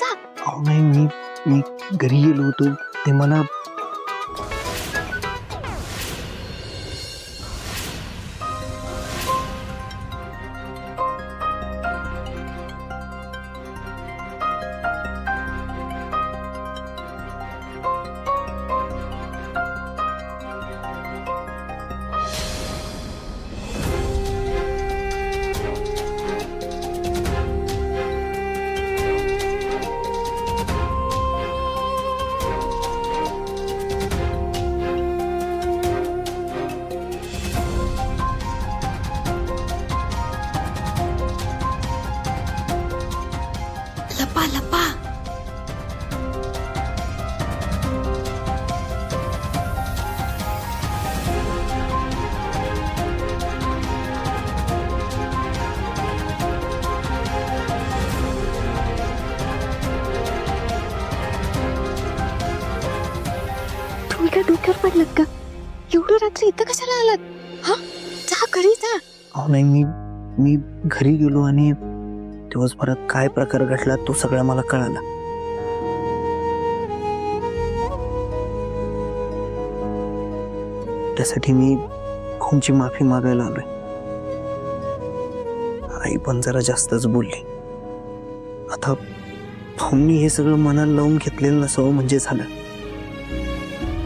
जा. अहो नाही, मी घरी गेलो होतो ते मला लपा लपा. तुम्ही काय डोक्यावर पडलात का? एवढं रात्री इथं कशाला आलात? हा, जा घरी जा. अहो नाही, मी घरी गेलो आणि दिवसभरात काय प्रकार घडला तो सगळा मला कळाला. त्यासाठी मी भाऊंची माफी मागायला आलोय. आई पण जरा जास्तच बोलली. आता भाऊंनी हे सगळं मनाला लावून घेतलेलं नसावं म्हणजे झालं.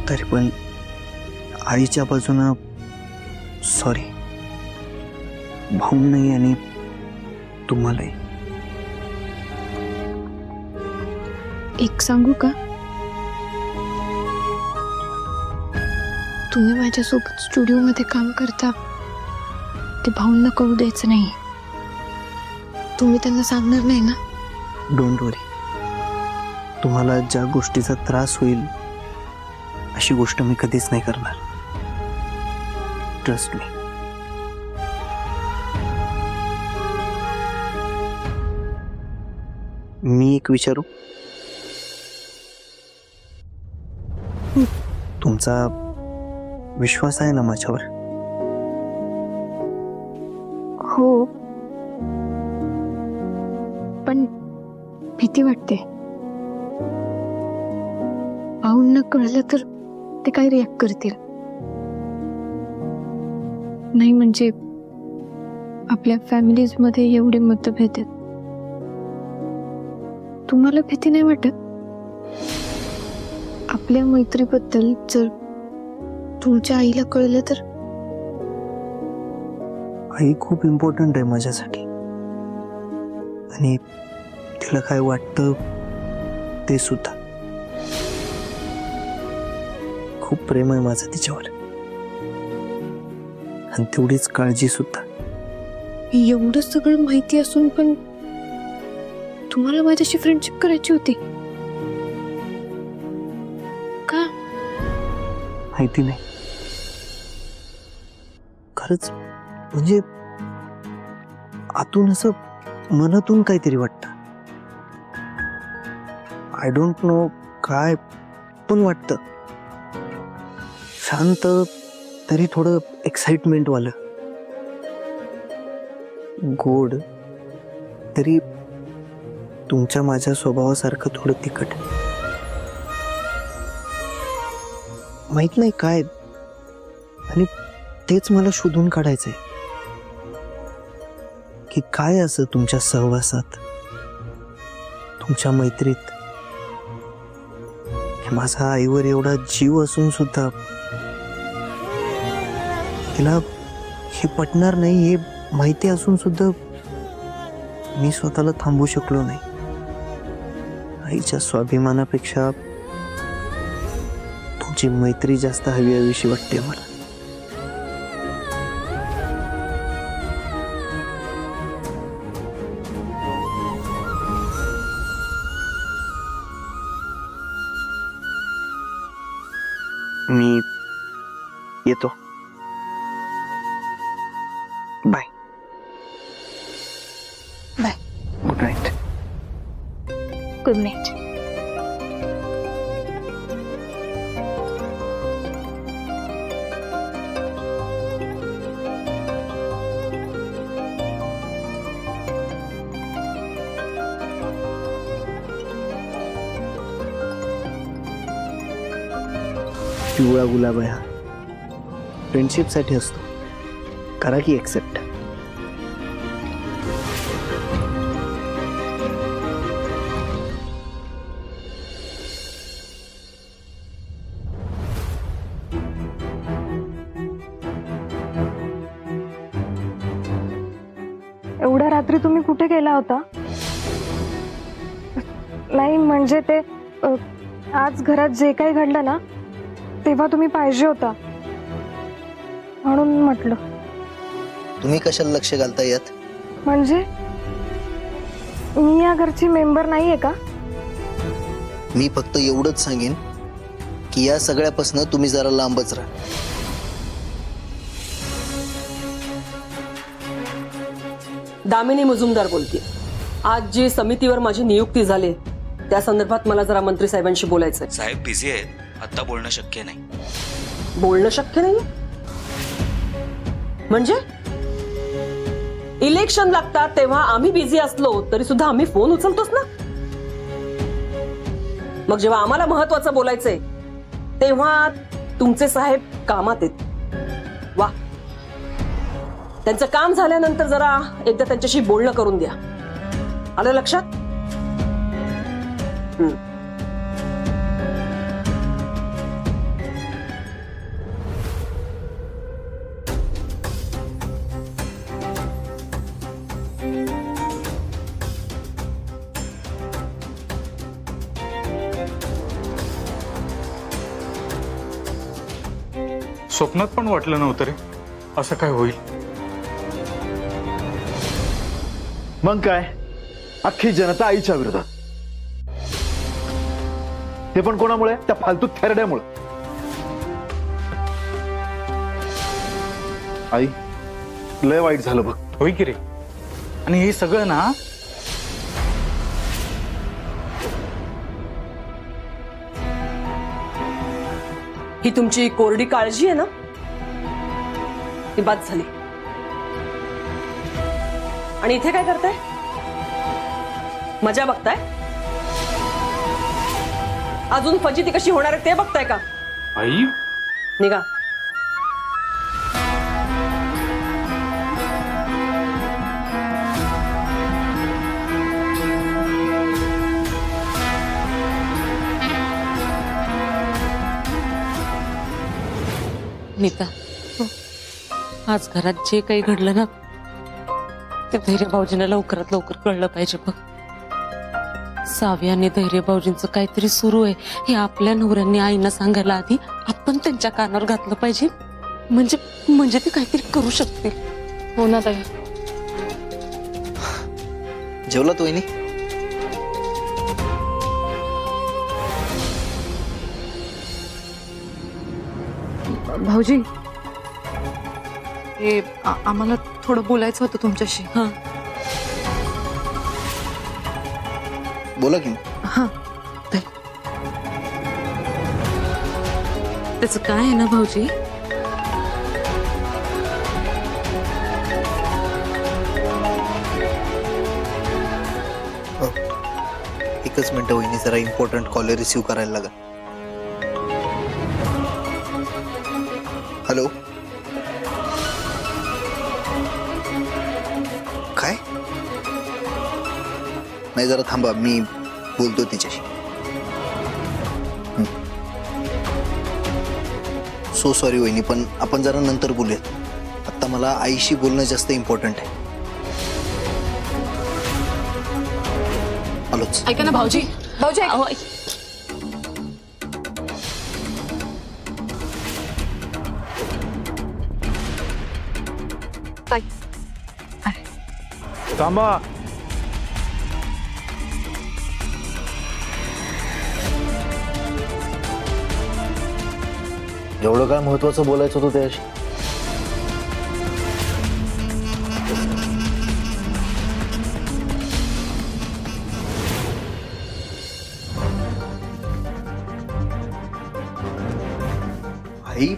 तरी पण आईच्या बाजूनं सॉरी. भाऊंनाही आणि तुम्हालाही. एक सांगू का? तुम्ही माझ्यासोबत स्टुडिओमध्ये काम करता ते भाऊंना कळू द्यायचं नाही. तुम्ही त्यांना सांगणार नाही ना? डोंट वरी. तुम्हाला ज्या गोष्टीचा त्रास होईल अशी गोष्ट मी कधीच नाही करणार. Trust me. मी एक विचारू? तुमचा विश्वास आहे ना माझ्यावर? हो, पण भीती वाटते. भाऊंना कळलं तर ते काय रिॲक्ट करतील. नाही म्हणजे आपल्या फॅमिलीज मध्ये एवढे मतभेद आहेत. तुम्हाला भीती नाही वाटत? आपल्या मैत्रीबद्दल जर तुमच्या आईला कळलं तर? आई खूप इम्पॉर्टंट आहे माझ्यासाठी आणि तिला काय वाटतं ते सुद्धा. खूप प्रेम आहे माझं तिच्यावर आणि तेवढीच काळजी सुद्धा. एवढं सगळं माहिती असून पण तुम्हाला माझ्याशी फ्रेंडशिप करायची होती का? माहिती नाही खरंच. म्हणजे आतून असं मनातून काहीतरी वाटतं. आय डोंट नो काय पण वाटतं. शांत तरी थोडं एक्साइटमेंट वालं, गोड तरी तुमच्या माझ्या स्वभावासारखं थोडं तिखट. माहित नाही काय, आणि तेच मला शोधून काढायचंय की काय असं तुमच्या सहवासात, तुमच्या मैत्रीत माझा आईवर एवढा जीव असून सुद्धा तिला हे पटणार नाही हे माहिती असून सुद्धा मी स्वतःला थांबवू शकलो नाही. आईच्या स्वाभिमानापेक्षा तुमची मैत्री जास्त हवीशी वाटते मला. मी येतो. Bye. Bye. Good night. Good night. पिवळा गुलाब आहे हा. फ्रेंडशिपसाठी असतो. करा की एक्सेप्ट. एवढ्या रात्री तुम्ही कुठे गेला होता? नाही म्हणजे ते आज घरात जे काही घडलं ना तेव्हा तुम्ही पाहिजे होता म्हणून म्हटलं. तुम्ही कशाला लक्ष घालता यात? म्हणजे मी या घरची मेंबर नाहीये का? मी फक्त एवढंच सांगेन की या सगळ्यापासून तुम्ही जरा लांबच राहा. दामिनी मुजुमदार बोलते. आज जी समितीवर माझी नियुक्ती झाली त्या संदर्भात मला जरा मंत्री साहेबांशी बोलायचंय. साहेब बिझी आहेत, आता बोलणं शक्य नाही. बोलणं शक्य नाही म्हणजे? इलेक्शन लागतात तेव्हा आम्ही बिझी असलो तरी सुद्धा आम्ही फोन उचलतोच ना. मग जेव्हा आम्हाला महत्वाचं बोलायचंय तेव्हा तुमचे साहेब कामात आहेत. वा, त्यांचं काम झाल्यानंतर जरा एकदा त्यांच्याशी बोलणं करून द्या. आलं लक्षात? स्वप्नात पण वाटलं नव्हतं रे असं काय होईल. मग काय, अख्खी जनता आईच्या विरोधात. ते पण कोणामुळे? त्या फालतू थेरड्यामुळे. आई, लय वाईट झालं बघ. होय की रे. आणि हे सगळं ना ही तुमची कोरडी काळजी आहे ना, ही बाद झाली. आणि इथे काय करताय? मजा बघताय? अजून फजिती कशी होणार आहे ते बघताय का? आई निघा. नीता, आज घरात जे काही घडलं ना ते धैर्य भाऊजींना लवकरात लवकर कळलं पाहिजे. बघ, सावी आणि धैर्य भाऊजींचं काहीतरी सुरू आहे हे आपल्या नवऱ्यांनी आईना सांगायला आधी आपण त्यांच्या कानावर घातलं पाहिजे. म्हणजे ते काहीतरी करू शकतील. हो ना ताई? जेवलात वहिनी? भाऊजी, हे आम्हाला थोडं बोलायचं होतं तुमच्याशी. हा, बोला की. हा, त्याचं काय आहे ना भाऊजी, एकच मिनिट वहिनी, जरा इम्पॉर्टंट कॉल रिसीव्ह करायला लागा. हॅलो. काय? नाही, जरा थांबा, मी बोलतो तिच्याशी. सो सॉरी वहिनी, पण आपण जरा नंतर बोलूयात. आता मला आईशी बोलणं जास्त इम्पॉर्टंट आहे. आलोच. ऐका ना भाऊजी. भाऊजी अहो, थांबा. एवढं काय महत्वाचं बोलायचं होतं त्याशी? आई,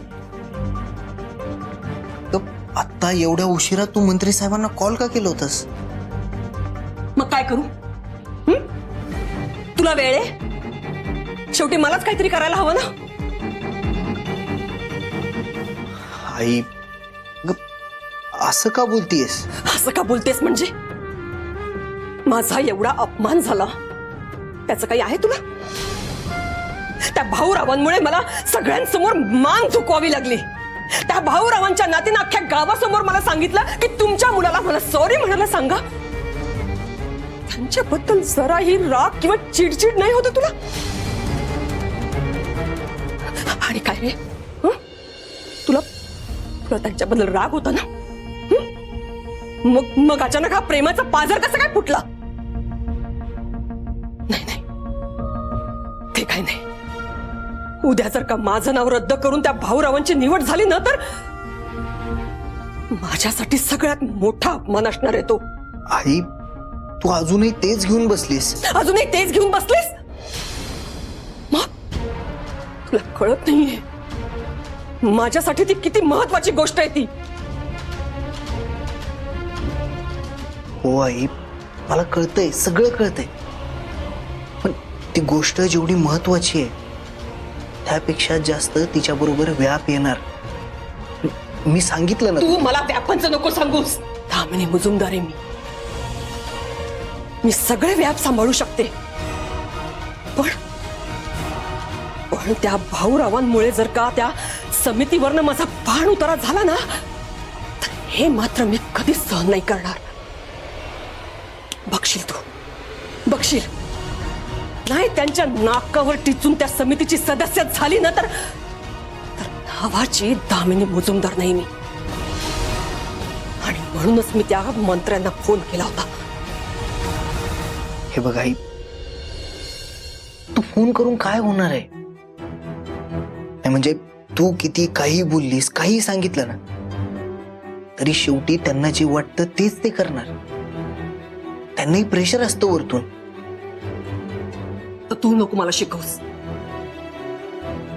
आता एवढ्या उशिरा तू मंत्री साहेबांना कॉल का केला होतास? मग काय करू? तुला वेळ आहे? शेवटी मलाच काहीतरी करायला हवं ना. आई ग, असं का बोलतीयस? असं का बोलतेस म्हणजे? माझा एवढा अपमान झाला त्याचं काही आहे तुला? त्या भाऊरावांमुळे मला सगळ्यांसमोर मान झुकवावी लागली. त्या भाऊरावांच्या नातीनं अख्ख्या गावासमोर मला सांगितलं की तुमच्या मुलाला मला सॉरी म्हणायला सांगा. त्यांच्याबद्दल जराही राग किंवा चिडचिड नाही होत तुला? आणि काय रे, तुला तुला त्यांच्याबद्दल राग होता ना? मग अचानक हा प्रेमाचा पाझर कसा काय फुटला? नाही नाही, ते काय नाही. उद्या जर का माझं नाव रद्द करून त्या भाऊरावांची निवड झाली ना तर माझ्यासाठी सगळ्यात मोठा अपमान असणार आहे तो. आई तू अजूनही तेच घेऊन बसलीस? अजूनही तेच घेऊन बसलीस? मग तुला कळत नाहीये माझ्यासाठी ती किती महत्वाची गोष्ट आहे ती. हो आई, मला कळतंय, सगळं कळतंय, पण ती गोष्ट जेवढी महत्वाची आहे त्यापेक्षा जास्त तिच्या बरोबर व्याप येणार. मी सांगितलं ना. तू मला व्यापांचं नको सांगूस. दामिनी मुजुमदार आहे मी सगळे व्याप सांभाळू शकते. पण त्या भाऊरावांमुळे जर का त्या समितीवरनं माझा बाण उतारा झाला ना तर हे मात्र मी कधीच सहन नाही करणार. बघशील नाही त्यांच्या नाकावर टिचून त्या समितीची सदस्य झाली ना तर नावाची दामिनी मुजुमदार नाही मी. आणि म्हणूनच मी त्या मंत्र्यांना फोन केला होता. हे बघ आई, तू फोन करून काय होणार आहे? नाही म्हणजे तू किती काही बोललीस, काही सांगितलं ना तरी शेवटी त्यांना जे वाटतं तेच ते करणार. त्यांनाही प्रेशर असतं वरतून. तर तू नको मला शिकवस.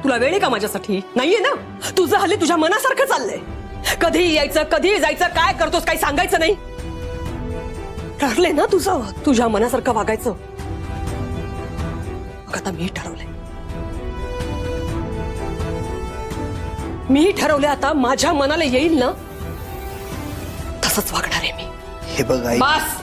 तुला वेळ आहे का माझ्यासाठी? नाहीये ना. तुझं हल्ली तुझ्या मनासारखं चाललंय. कधीही यायचं, कधीही जायचं, काय करतोस काही सांगायचं नाही. ठरलंय ना तुझं तुझ्या मनासारखं वागायचं. मग आता मी ठरवलंय आता माझ्या मनाला येईल ना तसंच वागणार आहे मी. हे बघ आई, बस.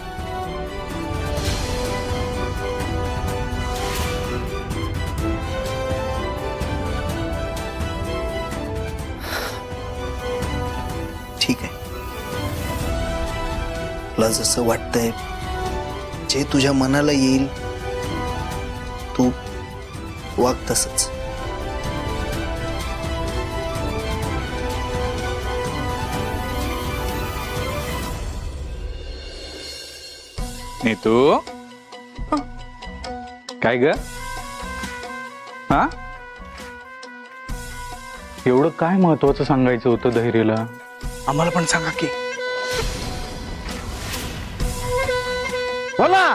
ठीक आहे, तुला जसं वाटतंय, जे तुझ्या मनाला येईल तू वाग तसंच. नीतू, काय ग? हा, एवढं काय महत्वाचं सांगायचं होतं धैर्यला? आम्हाला पण सांगा की. बोला.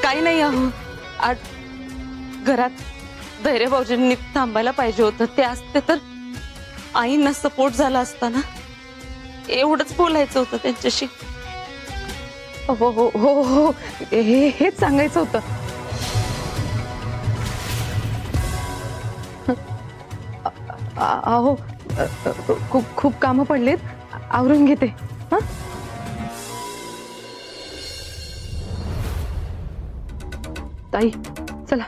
काही नाही अहो, आज घरात धैर्य भाऊजींनी थांबायला पाहिजे होतं. ते असते तर आईंना सपोर्ट झाला असता ना. एवढंच बोलायचं होतं त्यांच्याशी. हो हो हो हो, हेच सांगायचं होतं. अहो खूप कामं पडलेत, आवरून घेते. हा, ताई चला.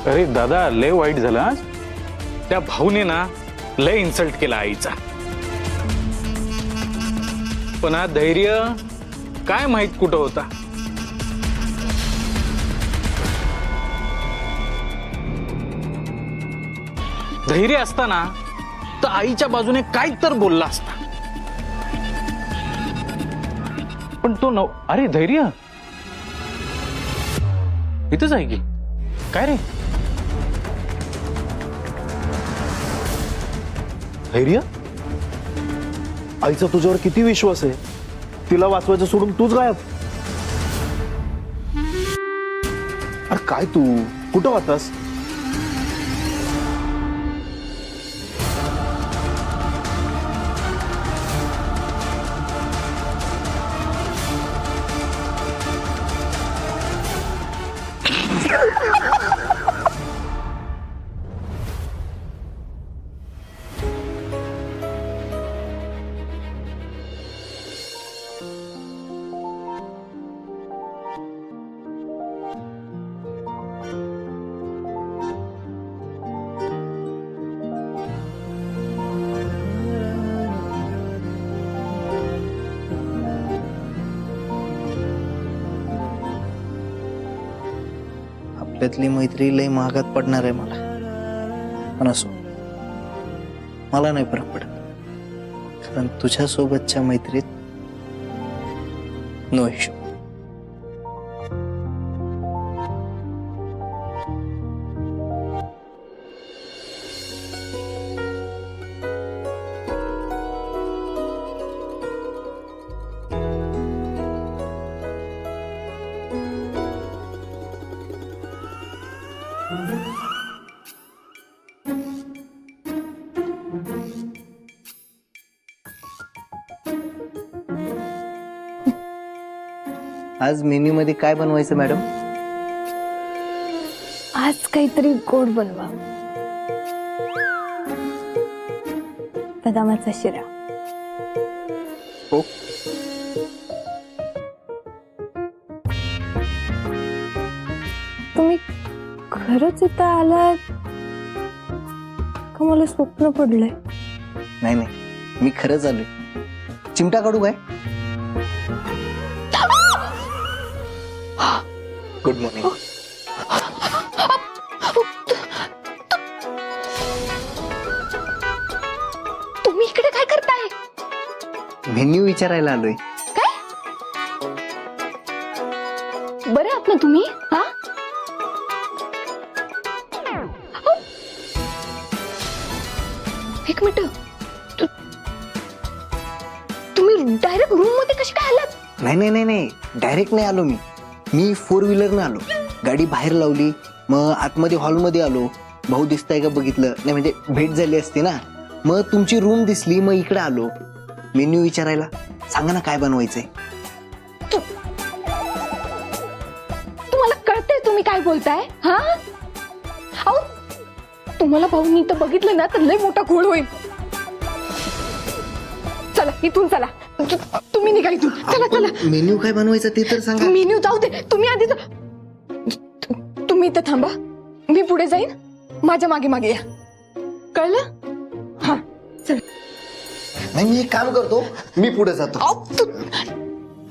अरे दादा, लय वाईट झालं आज. त्या भाऊने ना लय इन्सल्ट केला आईचा. पण हा धैर्य काय माहित कुठं होता. धैर्य असताना तर आईच्या बाजूने काय तर बोलला असता. पण तो अरे धैर्य इथंच आहे की काय रे? धैर्य, आईचा तुझ्यावर किती विश्वास आहे. तिला वाचवायचं सोडून तूच गायब. अरे काय तू कुठं होतास? आपल्यातली मैत्री लय महागात पडणार आहे मला, पण असो, मला नाही फरक पडत, कारण तुझ्या सोबतच्या मैत्रीत नो इश्यू. आज मेन्यू मध्ये काय बनवायचं मॅडम? आज काहीतरी गोड बनवा. बदामाचा शिरा. हो. तुम्ही खरंच इथं आलात का मला स्वप्न पडलंय? नाही नाही, मी खरंच आलोय. चिमटा काढू काय? Good morning. तुम्ही इकडे काय करताय? मेन्यू विचारायला आलोय. बरे आहात ना तुम्ही? हा, एक मिनिट. तुम्ही डायरेक्ट रूम मध्ये कशी काय आलात? नाही नाही नाही नाही, डायरेक्ट नाही आलो मी 4 व्हीलरने आलो. गाडी बाहेर लावली, मग आतमध्ये हॉलमध्ये आलो. भाऊ दिसताय का बघितलं नाही, म्हणजे भेट झाली असते ना. मग तुमची रूम दिसली, मग इकडे आलो मेन्यू विचारायला. सांगा ना काय बनवायचंय. तुम्हाला कळतंय तुम्ही काय बोलताय? हा, अहो तुम्हाला भाऊनी तर बघितलं ना तर लय मोठा घोळ होईल. चला इथून चला. तुम्ही निघा इथून. चला चला. मेन्यू काय बनवायचं ते तर सांगा. मेन्यू जाऊ दे, तुम्ही आधी तुम्ही इथं थांबा, मी पुढे जाईन, माझ्या मागे मागे या. कळलं? हा चला. नाही, मी एक काम करतो, मी पुढे जातो.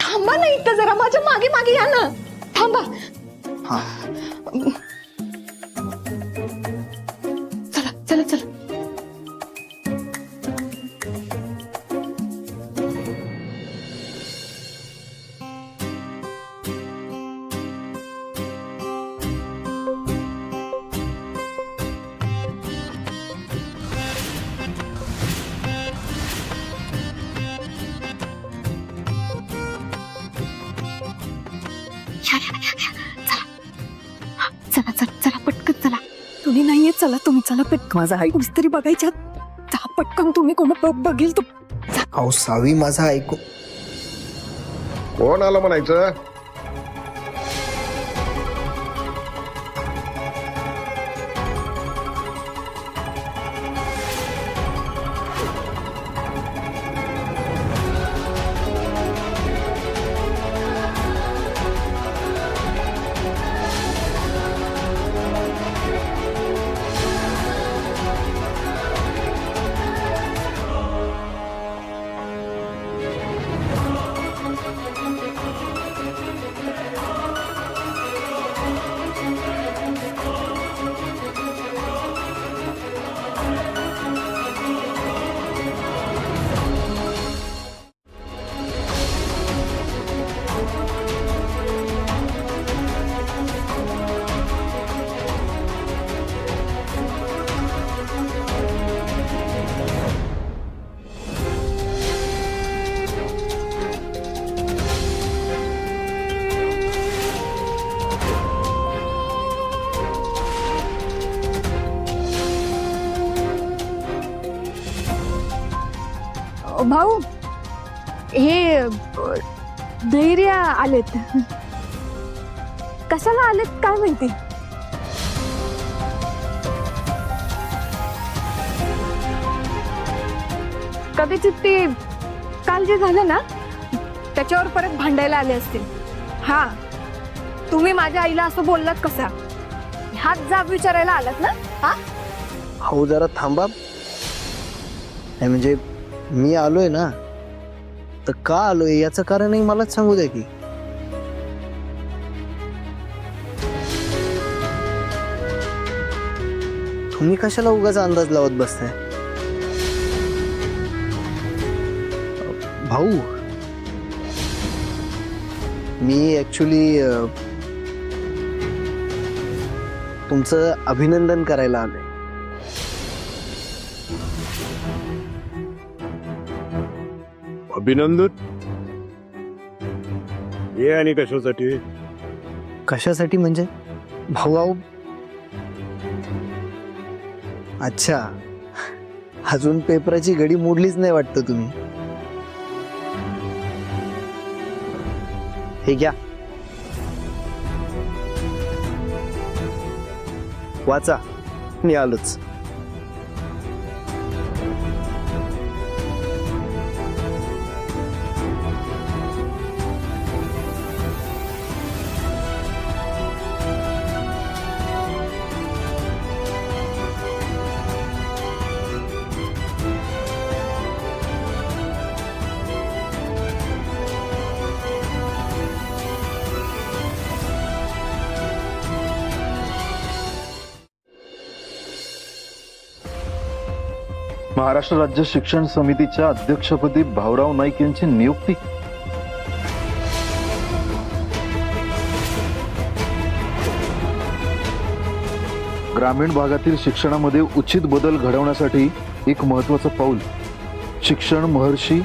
थांबा ना इथं जरा, माझ्या मागे मागे या ना. थांबा. हा. चला चला चला. चला चला चला पटकन चला. तुम्ही नाहीये, चला तुम्ही चला पटकन. माझा आई तरी बघायच्या. चला पटकन, तुम्ही कोण बघेल तो. अहो सावी, माझा ऐकू. कोण आलं म्हणायचं? भाऊ हे धैर्य आलेत. कशाला आलेत काय माहिती. कदाचित ते काल जे झालं ना त्याच्यावर परत भांडायला आले असतील. हा, तुम्ही माझ्या आईला असं बोललात कसा, हात जाब विचारायला आलात ना. हा, हो जरा थांबा. नाही म्हणजे मी आलोय ना, तर का आलोय याचं कारणही मलाच सांगू द्या की. तुम्ही कशाला उगाच अंदाज लावत बसताय. भाऊ, मी ऍक्च्युली तुमचं अभिनंदन करायला आलोय. अभिनंदन? हे आणि कशासाठी? कशासाठी म्हणजे भाऊ? अच्छा, अजून पेपराची घडी मोडलीच नाही वाटतं तुम्ही. हे घ्या, वाचा, मी आलोच. महाराष्ट्र राज्य शिक्षण समितीच्या अध्यक्षपदी भाऊराव नाईक यांची नियुक्ती. ग्रामीण भागातील शिक्षणामध्ये उचित बदल घडवण्यासाठी एक महत्त्वाचं पाऊल. शिक्षण महर्षी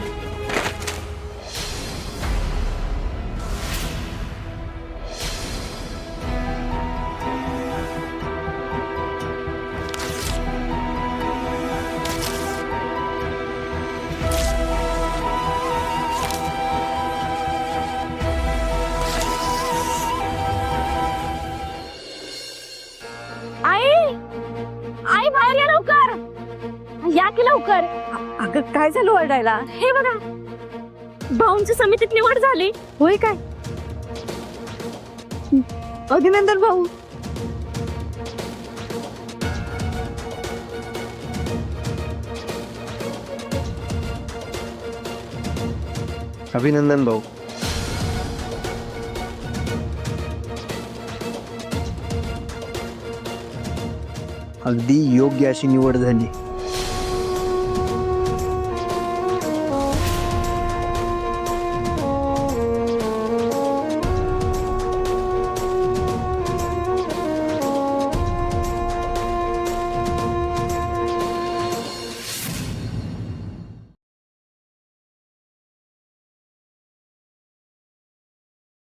आई बाहेर या लवकर, या की लवकर. अगं काय झालं ओरडायला. हे बघा, भाऊंची समितीत निवड झाली. होय काय? अभिनंदन भाऊ. अभिनंदन भाऊ. अगदी योग्य अशी निवड झाली.